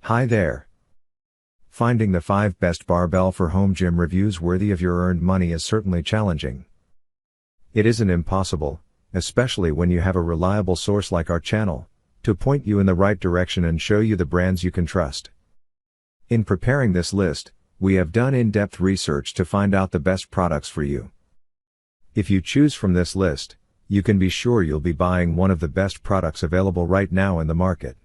Hi there. Finding the 5 best barbell for home gym reviews worthy of your earned money is certainly challenging. It isn't impossible, especially when you have a reliable source like our channel, to point you in the right direction and show you the brands you can trust. In preparing this list, we have done in-depth research to find out the best products for you. If you choose from this list, you can be sure you'll be buying one of the best products available right now in the market.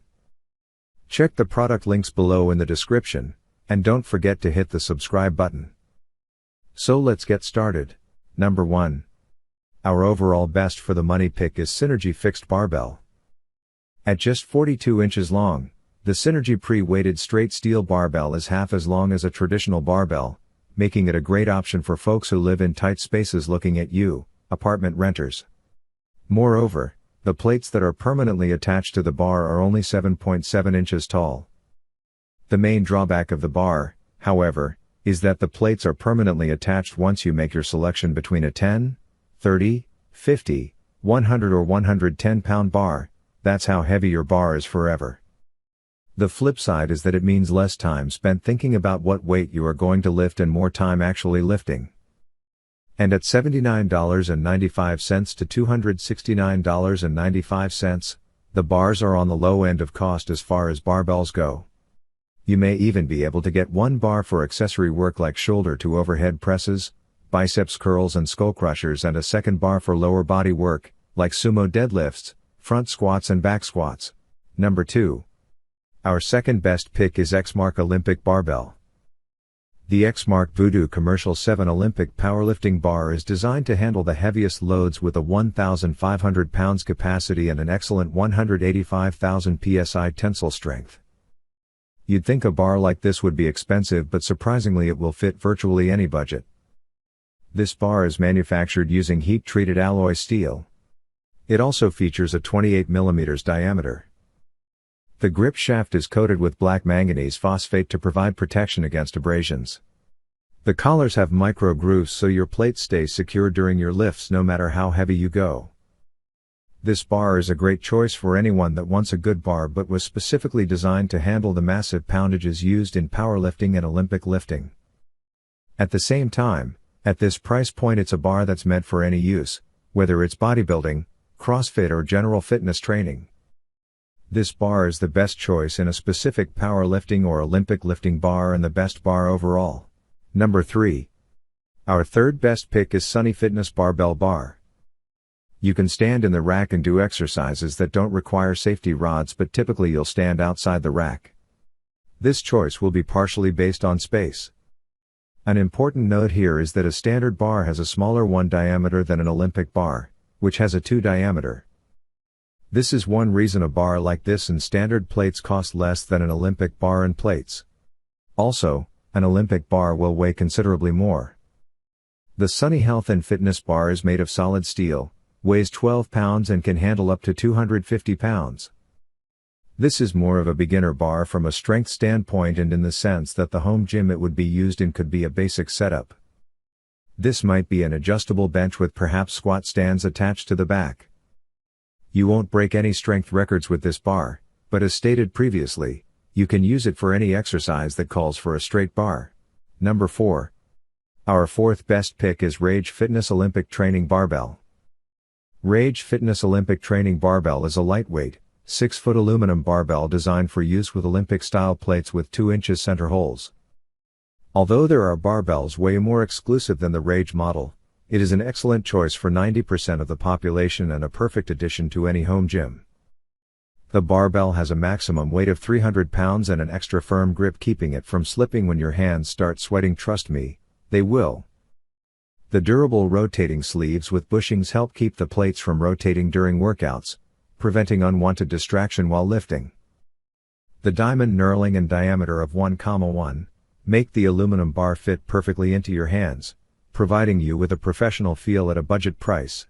Check the product links below in the description, and don't forget to hit the subscribe button. So let's get started. Number 1. Our overall best for the money pick is Synergee Fixed Barbell. At just 42 inches long, the Synergee pre-weighted straight steel barbell is half as long as a traditional barbell, making it a great option for folks who live in tight spaces looking at you, apartment renters. Moreover, the plates that are permanently attached to the bar are only 7.7 inches tall. The main drawback of the bar, however, is that the plates are permanently attached once you make your selection between a 10, 30, 50, 100 or 110 pound bar. That's how heavy your bar is forever. The flip side is that it means less time spent thinking about what weight you are going to lift and more time actually lifting. And at $79.95 to $269.95, the bars are on the low end of cost as far as barbells go. You may even be able to get one bar for accessory work like shoulder to overhead presses, biceps curls and skull crushers, and a second bar for lower body work, like sumo deadlifts, front squats and back squats. Number 2. Our second best pick is XMark Olympic Barbell. The XMark Voodoo Commercial 7 Olympic Powerlifting Bar is designed to handle the heaviest loads with a 1,500 pounds capacity and an excellent 185,000 psi tensile strength. You'd think a bar like this would be expensive, but surprisingly it will fit virtually any budget. This bar is manufactured using heat-treated alloy steel. It also features a 28 mm diameter. The grip shaft is coated with black manganese phosphate to provide protection against abrasions. The collars have micro grooves so your plate stays secure during your lifts no matter how heavy you go. This bar is a great choice for anyone that wants a good bar but was specifically designed to handle the massive poundages used in powerlifting and Olympic lifting. At the same time, at this price point it's a bar that's meant for any use, whether it's bodybuilding, CrossFit or general fitness training. This bar is the best choice in a specific powerlifting or Olympic lifting bar and the best bar overall. Number 3. Our third best pick is Sunny Fitness Barbell Bar. You can stand in the rack and do exercises that don't require safety rods, but typically you'll stand outside the rack. This choice will be partially based on space. An important note here is that a standard bar has a smaller 1 diameter than an Olympic bar, which has a 2 diameter. This is one reason a bar like this and standard plates cost less than an Olympic bar and plates. Also, an Olympic bar will weigh considerably more. The Sunny Health and Fitness Bar is made of solid steel, weighs 12 pounds and can handle up to 250 pounds. This is more of a beginner bar from a strength standpoint, and in the sense that the home gym it would be used in could be a basic setup. This might be an adjustable bench with perhaps squat stands attached to the back. You won't break any strength records with this bar, but as stated previously, you can use it for any exercise that calls for a straight bar. Number 4. Our fourth best pick is Rage Fitness Olympic Training Barbell. Rage Fitness Olympic Training Barbell is a lightweight, 6-foot aluminum barbell designed for use with Olympic-style plates with 2 inches center holes. Although there are barbells way more exclusive than the Rage model, it is an excellent choice for 90% of the population and a perfect addition to any home gym. The barbell has a maximum weight of 300 pounds and an extra firm grip, keeping it from slipping when your hands start sweating. Trust me, they will. The durable rotating sleeves with bushings help keep the plates from rotating during workouts, preventing unwanted distraction while lifting. The diamond knurling and diameter of 1,1 make the aluminum bar fit perfectly into your hands, providing you with a professional feel at a budget price.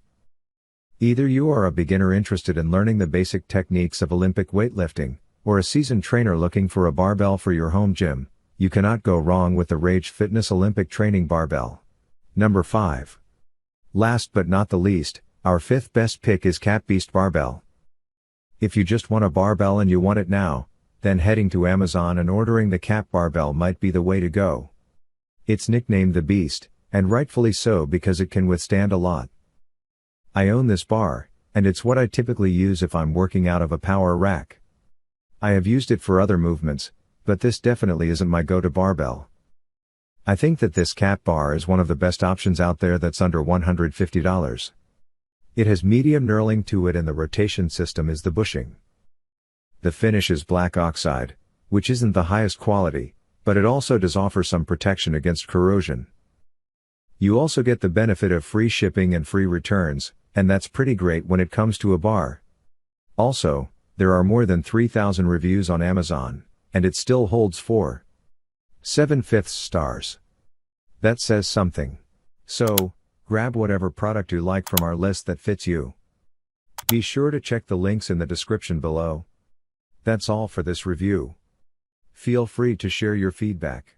Either you are a beginner interested in learning the basic techniques of Olympic weightlifting, or a seasoned trainer looking for a barbell for your home gym, you cannot go wrong with the Rage Fitness Olympic Training Barbell. Number 5. Last but not the least, our fifth best pick is Beast Barbell. If you just want a barbell and you want it now, then heading to Amazon and ordering the cap barbell might be the way to go. It's nicknamed the Beast, and rightfully so because it can withstand a lot. I own this bar, and it's what I typically use if I'm working out of a power rack. I have used it for other movements, but this definitely isn't my go-to barbell. I think that this cap bar is one of the best options out there that's under $150. It has medium knurling to it and the rotation system is the bushing. The finish is black oxide, which isn't the highest quality, but it also does offer some protection against corrosion. You also get the benefit of free shipping and free returns, and that's pretty great when it comes to a bar. Also, there are more than 3,000 reviews on Amazon, and it still holds 4.75 stars. That says something. So, grab whatever product you like from our list that fits you. Be sure to check the links in the description below. That's all for this review. Feel free to share your feedback.